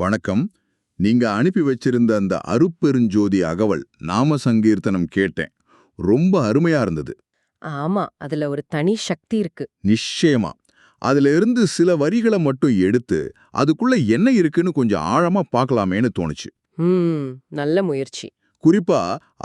வணக்கம். நீங்க அனுப்பி வச்சிருந்த அந்த அருட்பெருஞ்சோதி அகவல் நாம சங்கீர்த்தனம் கேட்டேன். ரொம்ப அருமையா இருந்தது. ஆமா, அதுல ஒரு தனி சக்தி இருக்கு. நிச்சயமா. அதுல இருந்து சில வரிகளை மட்டும் எடுத்து அதுக்குள்ள என்ன இருக்குன்னு கொஞ்சம் ஆழமா பார்க்கலாமேன்னு தோணுச்சு. ம் நல்ல முயற்சி. குறிப்பா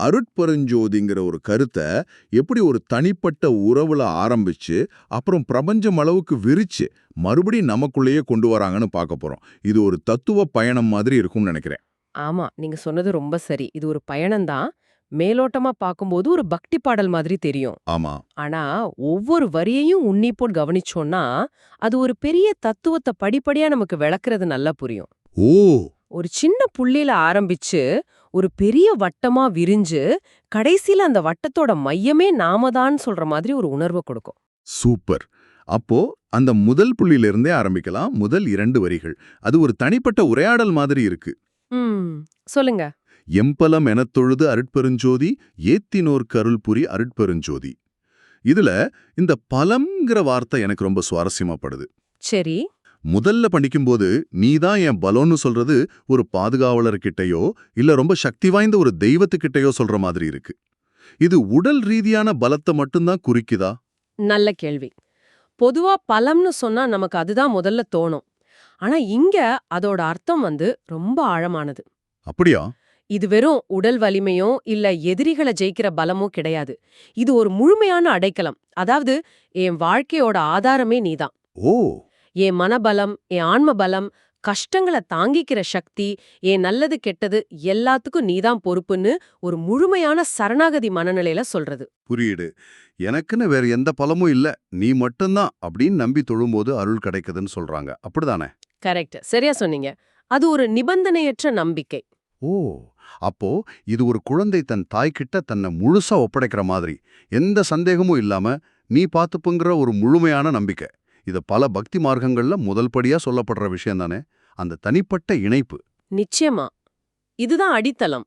அருட்பெருஞ்சோதிங்கிற ஒரு கருத்தை எப்படி ஒரு தனிப்பட்ட உறவுல ஆரம்பிச்சு அப்புறம் பிரபஞ்சம் அளவுக்கு விரிச்சு மறுபடியும் நமக்குள்ளேயே கொண்டு வராங்கன்னு பார்க்க போறோம். இது ஒரு தத்துவ பயணம் மாதிரி இருக்கும்னு நினைக்கிறேன். ஆமா, நீங்க சொன்னது ரொம்ப சரி. இது ஒரு பயணம்தான். மேலோட்டமா பார்க்கும்போது ஒரு பக்தி பாடல் மாதிரி தெரியும். ஆமா. ஆனா ஒவ்வொரு வரியையும் உன்னிப்போல் கவனிச்சோம்னா அது ஒரு பெரிய தத்துவத்தை படிப்படியா நமக்கு விளக்குறது நல்லா புரியும். ஓ. ஒரு சின்ன புள்ளியில ஆரம்பிச்சு ஒரு பெரிய வட்டமா விரிஞ்சு கடைசியில அந்த வட்டத்தோட மையமே நாமதான் சொல்ற மாதிரி ஒரு உணர்வை கொடுக்கும். சூப்பர். அப்போ அந்த முதல் புள்ளியிலிருந்தே ஆரம்பிக்கலாம். முதல் 2 வரிகள். அது ஒரு தனிப்பட்ட உரையாடல் மாதிரி இருக்கு. ம் சொல்லுங்க. எம்பலம் எனத் தொழுது அருட்பெருஞ்சோதி ஏத்தினோர்க்கு அருள்புரி அருட்பெருஞ்சோதி. இதுல இந்த பலம்ங்கிற வார்த்தை எனக்கு ரொம்ப சுவாரஸ்யமா படுது. சரி. முதல்ல படிக்கும்போது நீதான் என் பலம்னு சொல்றது ஒரு பாதுகாவலர்கிட்டயோ இல்ல ரொம்ப சக்தி வாய்ந்த ஒரு தெய்வத்துக்கிட்டயோ சொல்ற மாதிரி இருக்கு. இது உடல் ரீதியான பலத்தை மட்டும்தான் குறிக்குதா? நல்ல கேள்வி. பொதுவா பலம்னு சொன்னா நமக்கு அதுதான் முதல்ல தோணும். ஆனா இங்க அதோட அர்த்தம் ரொம்ப ஆழமானது. அப்படியா? இது வெறும் உடல் வலிமையோ இல்ல எதிரிகளை ஜெயிக்கிற பலமோ கிடையாது. இது ஒரு முழுமையான அடைக்கலம். அதாவது என் வாழ்க்கையோட ஆதாரமே நீதான். ஓ. என் மனபலம், என் ஆன்ம பலம், கஷ்டங்களை தாங்கிக்கிற சக்தி, என் நல்லது கெட்டது எல்லாத்துக்கும் நீதான் பொறுப்புன்னு ஒரு முழுமையான சரணாகதி மனநிலையில சொல்றது. புரியுது. எனக்குன்னு வேற எந்த பலமும் இல்ல, நீ மட்டும்தான் அப்படின்னு நம்பி தொழும்போது அருள் கிடைக்குதுன்னு சொல்றாங்க. அப்படிதானே? கரெக்ட். சரியா சொன்னீங்க. அது ஒரு நிபந்தனையற்ற நம்பிக்கை. ஓ. அப்போ இது ஒரு குழந்தை தன் தாய்கிட்ட தன்னை முழுசா ஒப்படைக்கிற மாதிரி, எந்த சந்தேகமும் இல்லாம நீ பாத்துப்புங்கிற ஒரு முழுமையான நம்பிக்கை. இது பல பக்தி மார்க்கங்கள்ல முதல் படியா சொல்லப்படுற விஷயம் தானே, அந்த தனிப்பட்ட இணைப்பு. நிச்சயமா. இதுதான் அடித்தளம்.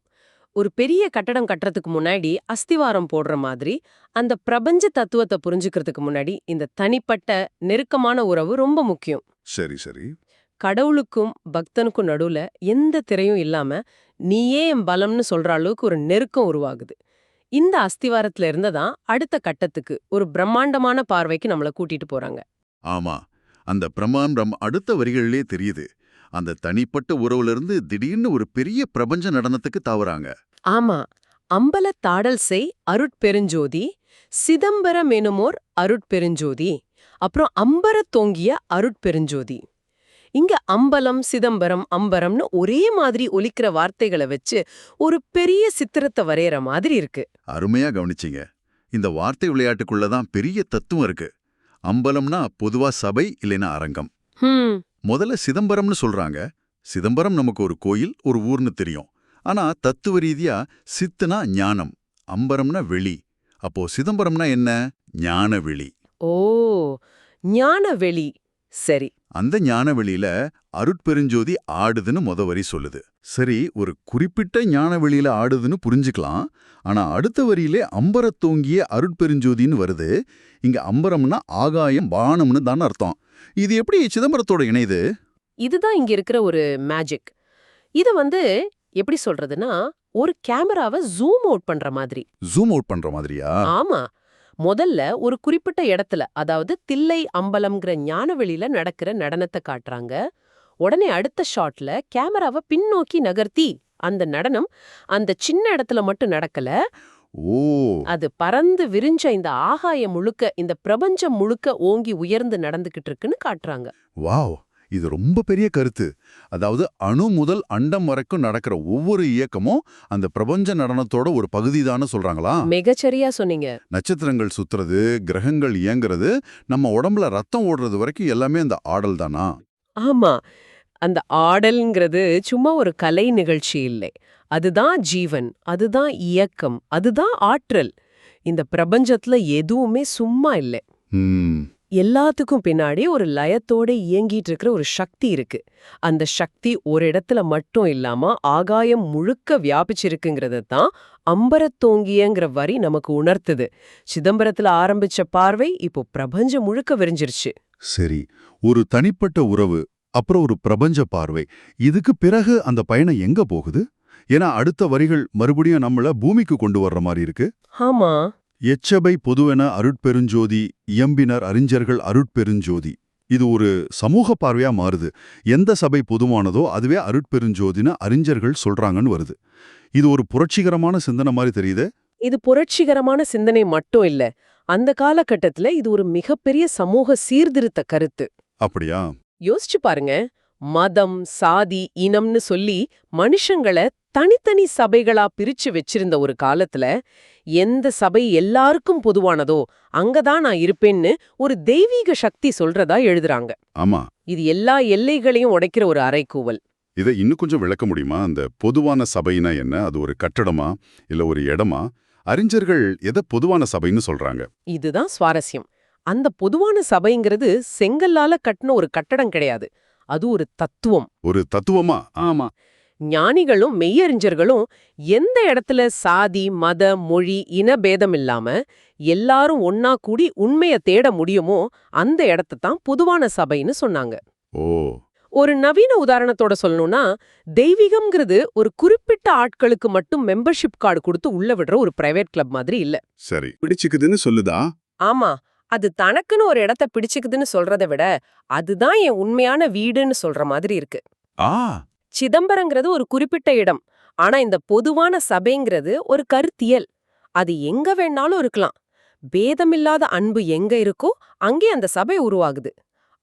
ஒரு பெரிய கட்டடம் கட்டுறதுக்கு முன்னாடி அஸ்திவாரம் போடுற மாதிரி, அந்த பிரபஞ்ச தத்துவத்தை புரிஞ்சுக்கிறதுக்கு முன்னாடி இந்த தனிப்பட்ட நெருக்கமான உறவு ரொம்ப முக்கியம். சரி சரி. கடவுளுக்கும் பக்தனுக்கும் நடுவுல எந்த திரையும் இல்லாம நீயே என் பலம்னு சொல்ற அளவுக்கு ஒரு நெருக்கம் உருவாகுது. இந்த அஸ்திவாரத்துல இருந்துதான் அடுத்த கட்டத்துக்கு ஒரு பிரம்மாண்டமான பார்வைக்கு நம்மள கூட்டிட்டு போறாங்க. ஆமா. அந்த பிரம்மாண்டம் அடுத்த வரிகளிலே தெரியுது. அந்த தனிப்பட்ட உறவுல இருந்து திடீர்னு ஒரு பெரிய பிரபஞ்ச நடனத்துக்கு தாவுறாங்க. ஆமா. அம்பலத் தாடல் செய் அருட்பெருஞ்சோதி, சிதம்பரம் எனுமோர் அருட்பெருஞ்சோதி, அப்புறம் அம்பரத் தோங்கிய அருட்பெருஞ்சோதி. இங்க அம்பலம், சிதம்பரம், அம்பரம்னு ஒரே மாதிரி ஒலிக்கிற வார்த்தைகளை வச்சு ஒரு பெரிய சித்திரத்தை வரையற மாதிரி இருக்கு. அருமையா கவனிச்சீங்க. இந்த வார்த்தை விளையாட்டுக்குள்ளதான் பெரிய தத்துவம் இருக்கு. அம்பலம்னா பொதுவா சபை இல்லைன்னா அரங்கம். ஹம் முதல்ல சிதம்பரம்னு சொல்றாங்க. சிதம்பரம் நமக்கு ஒரு கோயில், ஒரு ஊர்னு தெரியும். ஆனா தத்துவ ரீதியா சித்துனா ஞானம், அம்பரம்னா வெளி. அப்போ சிதம்பரம்னா என்ன? ஞான வெளி. ஓ, ஞான வெளி. சரி. அந்த ஞான வெளியில அருட்பெருஞ்சோதி ஆடுதுன்னு வரி சொல்லுது. சரி, ஒரு குறிப்பிட்ட ஞான வெளியில ஆடுதுன்னு புரிஞ்சுக்கலாம். ஆனா அடுத்த வரியிலே அம்பரத் தோங்கிய அருட்பெருஞ்சோதின்னு வருது. இங்க அம்பரம்னா ஆகாயம், வானம்னு தானே அர்த்தம். இது எப்படி சிதம்பரத்தோட இணையுது? இதுதான் இங்க இருக்கிற ஒரு மேஜிக். இது எப்படி சொல்றதுன்னா, ஒரு கேமராவை ஜூம் அவுட் பண்ற மாதிரி. ஜூம் அவுட் பண்ற மாதிரியா? ஆமா. முதல்ல ஒரு குறிப்பிட்ட இடத்துல, அதாவது தில்லை அம்பலம்ங்கிற ஞானவெளியில நடக்கிற நடனத்தை காட்டுறாங்க. உடனே அடுத்த ஷாட்ல கேமராவை பின்னோக்கி நகர்த்தி அந்த நடனம் அந்த சின்ன இடத்துல மட்டும் நடக்கல, ஓ. அது பறந்து விரிஞ்ச இந்த ஆகாயம் முழுக்க, இந்த பிரபஞ்சம் முழுக்க ஓங்கி உயர்ந்து நடந்துகிட்டு இருக்குன்னு காட்டுறாங்க. வாவ், இது ரொம்ப பெரிய கருத்து. அதாவது அணு முதல் அண்டம் வரைக்கும் நடக்கிற ஒவ்வொரு இயக்கமும் அந்த பிரபஞ்ச நடனத்தோட ஒரு பகுதிதான்னு சொல்றாங்களா? மிகச்சரியா சொன்னீங்க. நட்சத்திரங்கள் சுத்துறது, கிரகங்கள் இயங்குறது, நம்ம உடம்புல ரத்தம் ஓடுறது வரைக்கும் எல்லாமே அந்த ஆடல் தானா? ஆமா. அந்த ஆடல்ங்கிறது சும்மா ஒரு கலை நிகழ்ச்சி இல்லை. அதுதான் ஜீவன், அதுதான் இயக்கம், அதுதான் ஆற்றல். இந்த பிரபஞ்சத்துல எதுவுமே சும்மா இல்லை. எல்லாத்துக்கும் பின்னாடி ஒரு லயத்தோட இயங்கிட்டு இருக்கிற ஒரு சக்தி இருக்கு. அந்த சக்தி ஒரு இடத்துல மட்டும் இல்லாம ஆகாயம் முழுக்க வியாபிச்சிருக்குங்கிறது தான் அம்பரத்தோங்கியங்கிற வரி நமக்கு உணர்த்துது. சிதம்பரத்துல ஆரம்பிச்ச பார்வை இப்போ பிரபஞ்சம் முழுக்க விரிஞ்சிருச்சு. சரி, ஒரு தனிப்பட்ட உறவு, அப்புறம் ஒரு பிரபஞ்ச பார்வை. இதுக்கு பிறகு அந்த பயணம் எங்க போகுது? ஏன்னா அடுத்த வரிகள் மறுபடியும் நம்மள பூமிக்கு கொண்டு வர்ற மாதிரி இருக்கு. ஆமா. எச்சபை பொதுவென அருட்பெருஞ்சோதி இயம்பினர் அறிஞர்கள் அருட்பெருஞ்சோதி. இது ஒரு சமூக பார்வையா மாறுது. எந்த சபை பொதுவானதோ அதுவே அருட்பெருஞ்சோதின்னு அறிஞர்கள் சொல்றாங்கன்னு வருது. இது ஒரு புரட்சிகரமான சிந்தனை மாதிரி தெரியுது. இது புரட்சிகரமான சிந்தனை மட்டும் இல்ல. அந்த காலகட்டத்துல இது ஒரு மிகப்பெரிய சமூக சீர்திருத்த கருத்து. அப்படியா? யோசிச்சு பாருங்க. மதம், சாதி, இனம்னு சொல்லி மனுஷங்கள தனித்தனி சபைகளா பிரிச்சு வச்சிருந்த ஒரு காலத்துல எந்த சபை எல்லாருக்கும் பொதுவானதோ அங்கதான் நான் இருப்பேன்னு ஒரு தெய்வீக சக்தி சொல்றதா எழுதுறாங்க. ஆமா. இது எல்லா எல்லைகளையும் உடைக்கிற ஒரு அறைகூவல். இதை இன்னும் கொஞ்சம் விளக்க முடியுமா? அந்த பொதுவான சபைனா என்ன? அது ஒரு கட்டடமா இல்ல ஒரு இடமா? அறிஞர்கள் எதை பொதுவான சபைன்னு சொல்றாங்க? இதுதான் சுவாரஸ்யம். அந்த பொதுவான சபைங்கிறது செங்கல்லால கட்டின ஒரு கட்டடம் கிடையாது. அது ஒரு தத்துவம். ஒரு தத்துவமா? ஆமா. ஞானிகளும் மெய்யறிஞர்களும் எந்த இடத்துல சாதி, மத, மொழி, இன பேதம் இல்லாம எல்லாரும் ஒன்னா கூடி உண்மைய தேட முடியுமோ அந்த இடத்தான் பொதுவான சபைன்னு சொன்னாங்க. ஓ. ஒரு நவீன உதாரணத்தோட சொல்லணும்னா, தெய்வீகம்ங்கிறது ஒரு குறிப்பிட்ட ஆட்களுக்கு மட்டும் மெம்பர்ஷிப் கார்டு கொடுத்து உள்ள விடுற ஒரு பிரைவேட் கிளப் மாதிரி இல்ல. சரி, பிடிச்சுக்குதுன்னு சொல்லுதா? ஆமா. அது தனக்குன்னு ஒரு இடத்த பிடிச்சுக்குதுன்னு சொல்றதை விட அதுதான் என் உண்மையான வீடுன்னு சொல்ற மாதிரி இருக்கு. ஆ. சிதம்பரங்கிறது ஒரு குறிப்பிட்ட இடம். ஆனா இந்த பொதுவான சபைங்கிறது ஒரு கருத்தியல். அது எங்க வேணாலும் இருக்கலாம். பேதமில்லாத அன்பு எங்க இருக்கோ அங்கே அந்த சபை உருவாகுது.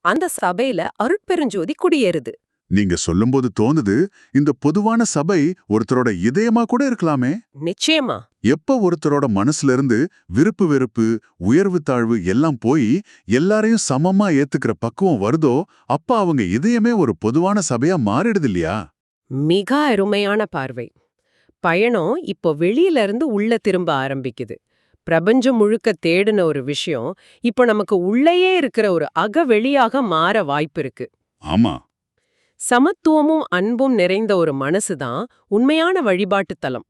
அந்த சபையில அருட்பெருஞ்சோதி குடியேறுது. நீங்க சொல்லும்போது தோணுது, இந்த பொதுவான சபை ஒருத்தரோட இதயமா கூட இருக்கலாமே. நிச்சயமா. எப்ப ஒருத்தரோட மனசுல இருந்து விருப்பு வெறுப்பு, உயர்வு தாழ்வு எல்லாம் போய் எல்லாரையும் சமமா ஏத்துக்கிற பக்குவம் வருதோ, அப்ப அவங்க இதயமே ஒரு பொதுவான சபையா மாறிடுது இல்லையா? மிக அருமையான பார்வை. பயணம் இப்போ வெளியில இருந்து உள்ள திரும்ப ஆரம்பிக்குது. பிரபஞ்சம் முழுக்க தேடின ஒரு விஷயம் இப்போ நமக்கு உள்ளேயே இருக்கிற ஒரு அகவெளியாக மாற வாய்ப்பிருக்கு. ஆமா. சமத்துவமும் அன்பும் நிறைந்த ஒரு மனசுதான் உண்மையான வழிபாட்டுத் தலம்.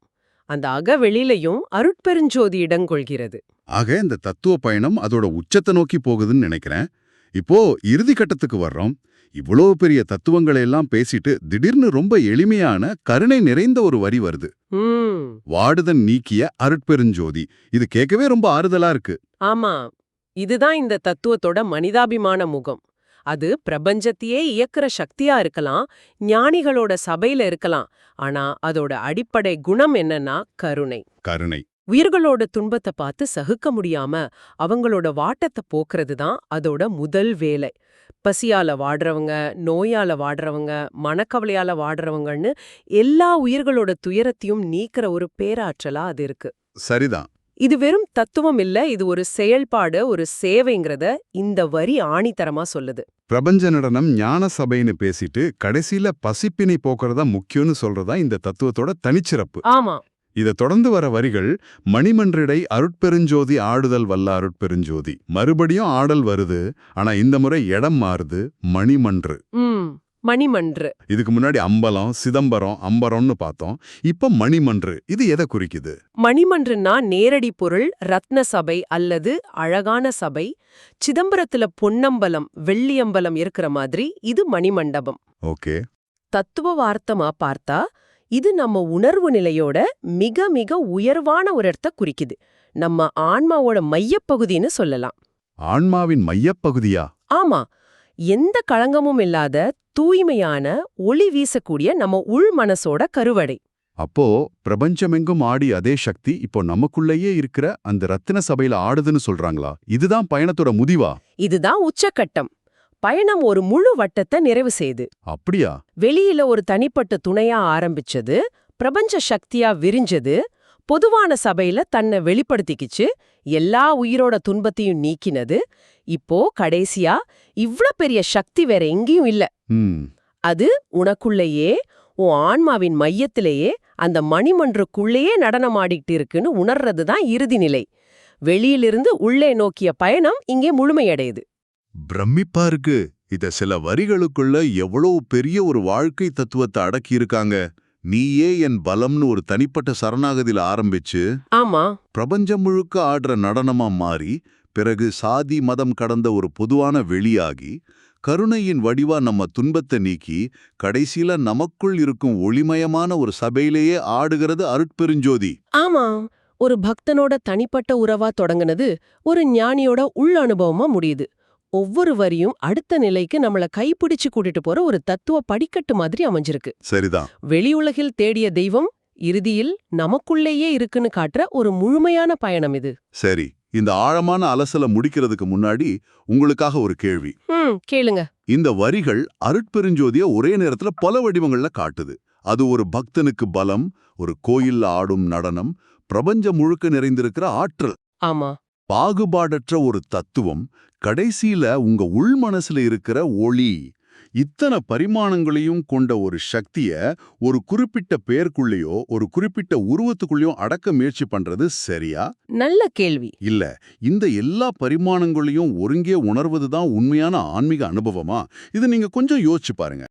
அந்த அகவெளியிலையும் அருட்பெருஞ்சோதி இடங்கொள்கிறது. ஆக இந்த தத்துவ பயணம் அதோட உச்சத்தை நோக்கி போகுதுன்னு நினைக்கிறேன். இப்போ இறுதி கட்டத்துக்கு வர்றோம். இவ்வளோ பெரிய தத்துவங்களை எல்லாம் பேசிட்டு திடீர்னு ரொம்ப எளிமையான கருணை நிறைந்த ஒரு வரி வருது. வாடுதன் நீக்கிய அருட்பெருஞ்சோதி. இது கேட்கவே ரொம்ப ஆறுதலா இருக்கு. ஆமா. இதுதான் இந்த தத்துவத்தோட மனிதாபிமான முகம். அது பிரபஞ்சத்தையே இயக்குற சக்தியா இருக்கலாம், ஞானிகளோட சபையில இருக்கலாம். ஆனா அதோட அடிப்படை குணம் என்னன்னா கருணை. கருணை. உயிர்களோட துன்பத்தை பார்த்து சகிக்க முடியாம அவங்களோட வாட்டத்தை போக்குறது தான் அதோட முதல் வேலை. பசியால வாடுறவங்க, நோயால வாடுறவங்க, மனக்கவலையால வாடுறவங்கன்னு எல்லா உயிர்களோட துயரத்தையும் நீக்கிற ஒரு பேராற்றலா அது இருக்கு. சரிதான். இது வெறும் தத்துவம் இல்ல, இது ஒரு செயல்பாடு, ஒரு சேவைங்கிறத இந்த வரி ஆணித்தரமா சொல்லுது. பிரபஞ்ச நடனம் ஞான சபைன்னு பேசிட்டு கடைசியில பசிப்பினை போக்குறதா முக்கியம்னு சொல்றதா இந்த தத்துவத்தோட தனிச்சிறப்பு. ஆமா. இதை தொடர்ந்து வர வரிகள் மணிமன்றிடை அருட்பெருஞ்சோதி ஆடுதல் வல்ல அருட்பெருஞ்சோதி. மறுபடியும் ஆடல் வருது, ஆனா இந்த முறை இடம் மாறுது. மணிமன்று. மணிமன்று. இதுக்கு முன்னாடி அம்பலம், சிதம்பரம், அம்பரம்னு பார்த்தோம். இப்ப மணிமன்று. இது எதை குறிக்குது? மணிமன்றுனா நேரடி பொருள் ரத்ன சபை அல்லது அழகான சபை. சிதம்பரத்துல பொன்னம்பலம், வெள்ளியம்பலம் இருக்கிற மாதிரி இது மணிமண்டபம். ஓகே. தத்துவ வார்த்தமா பார்த்தா இது நம்ம உணர்வு நிலையோட மிக மிக உயர்வான ஒரு இடத்த குறிக்குது. நம்ம ஆன்மாவோட மையப்பகுதின்னு சொல்லலாம். ஆன்மாவின் மையப்பகுதியா? ஆமா. எந்த களங்கமும் இல்லாத தூய்மையான ஒளி வீசக்கூடிய நம்ம உள் மனசோட கருவடை. அப்போ பிரபஞ்சமெங்கும் ஆடி அதே சக்தி இப்போ நமக்குள்ளேயே இருக்கிற அந்த ரத்தின சபையில ஆடுதுன்னு சொல்றாங்களா? இதுதான் பயணத்தோட முடிவா? இதுதான் உச்சக்கட்டம். பயணம் ஒரு முழு வட்டத்தை நிறைவு செய்யுது. அப்படியா? வெளியில ஒரு தனிப்பட்ட துணையா ஆரம்பிச்சது, பிரபஞ்ச சக்தியா விரிஞ்சது, பொதுவான சபையில தன்னை வெளிப்படுத்திக்கிச்சு, எல்லா உயிரோட துன்பத்தையும் நீக்கினது. இப்போ கடைசியா இவ்ளோ பெரிய சக்தி வேற எங்கேயும் இல்ல. அது உனக்குள்ளேயே, உன் ஆன்மாவின் மையத்திலேயே, அந்த மணிமன்றுக்குள்ளேயே நடனமாடிட்டு இருக்குன்னு உணர்றதுதான் இறுதி நிலை. வெளியிலிருந்து உள்ளே நோக்கிய பயணம் இங்கே முழுமையடையுது. பிரமிப்பா இருக்கு. இத சில வரிகளுக்குள்ள எவ்வளவு பெரிய ஒரு வாழ்க்கை தத்துவத்தை அடக்கி இருக்காங்க. நீயே என் பலம்னு ஒரு தனிப்பட்ட சரணாகதியில ஆரம்பிச்சு, ஆமா, பிரபஞ்சம் முழுக்க ஆடுற நடனமா மாறி, பிறகு சாதி மதம் கடந்த ஒரு பொதுவான வெளியாகி, கருணையின் வடிவா நம்ம துன்பத்தை நீக்கி கடைசியில நமக்குள் இருக்கும் ஒளிமயமான ஒரு சபையிலேயே ஆடுகிறது அருட்பெருஞ்சோதி. ஆமா, ஒரு பக்தனோட தனிப்பட்ட உறவா தொடங்குனது ஒரு ஞானியோட உள் அனுபவமா முடியுது. ஒவ்வொரு வரியும் அடுத்த நிலைக்கு நம்மள கைப்பிடிச்சு கூட்டிட்டு போற ஒரு தத்துவ படிக்கட்டு மாதிரி அமைஞ்சிருக்கு. சரிதான். வெளியுலகில் தேடிய தெய்வம் இறுதியில் நமக்குள்ளேயே இருக்குன்னு காட்டுற ஒரு முழுமையான பயணம் இது. சரி, இந்த ஆழமான அலசலை முடிக்கிறதுக்கு முன்னாடி உங்களுக்காக ஒரு கேள்வி. கேளுங்க. இந்த வரிகள் அருட்பெருஞ்சோதிய ஒரே நேரத்துல பல வடிவங்கள்ல காட்டுது. அது ஒரு பக்தனுக்கு பலம், ஒரு கோயில்ல ஆடும் நடனம், பிரபஞ்சம் முழுக்க நிறைந்திருக்கிற ஆற்றல், ஆமா, பாகுபாடற்ற ஒரு தத்துவம், கடைசியில உங்க உள் மனசுல இருக்கிற ஒளி. இத்தனை பரிமாணங்களையும் கொண்ட ஒரு சக்திய ஒரு குறிப்பிட்ட பெயருக்குள்ளேயோ ஒரு குறிப்பிட்ட உருவத்துக்குள்ளேயோ அடக்க முயற்சி பண்றது சரியா? நல்ல கேள்வி. இல்ல, இந்த எல்லா பரிமாணங்களையும் ஒருங்கே உணர்வதுதான் உண்மையான ஆன்மீக அனுபவமா? இதை நீங்க கொஞ்சம் யோசிச்சு பாருங்க.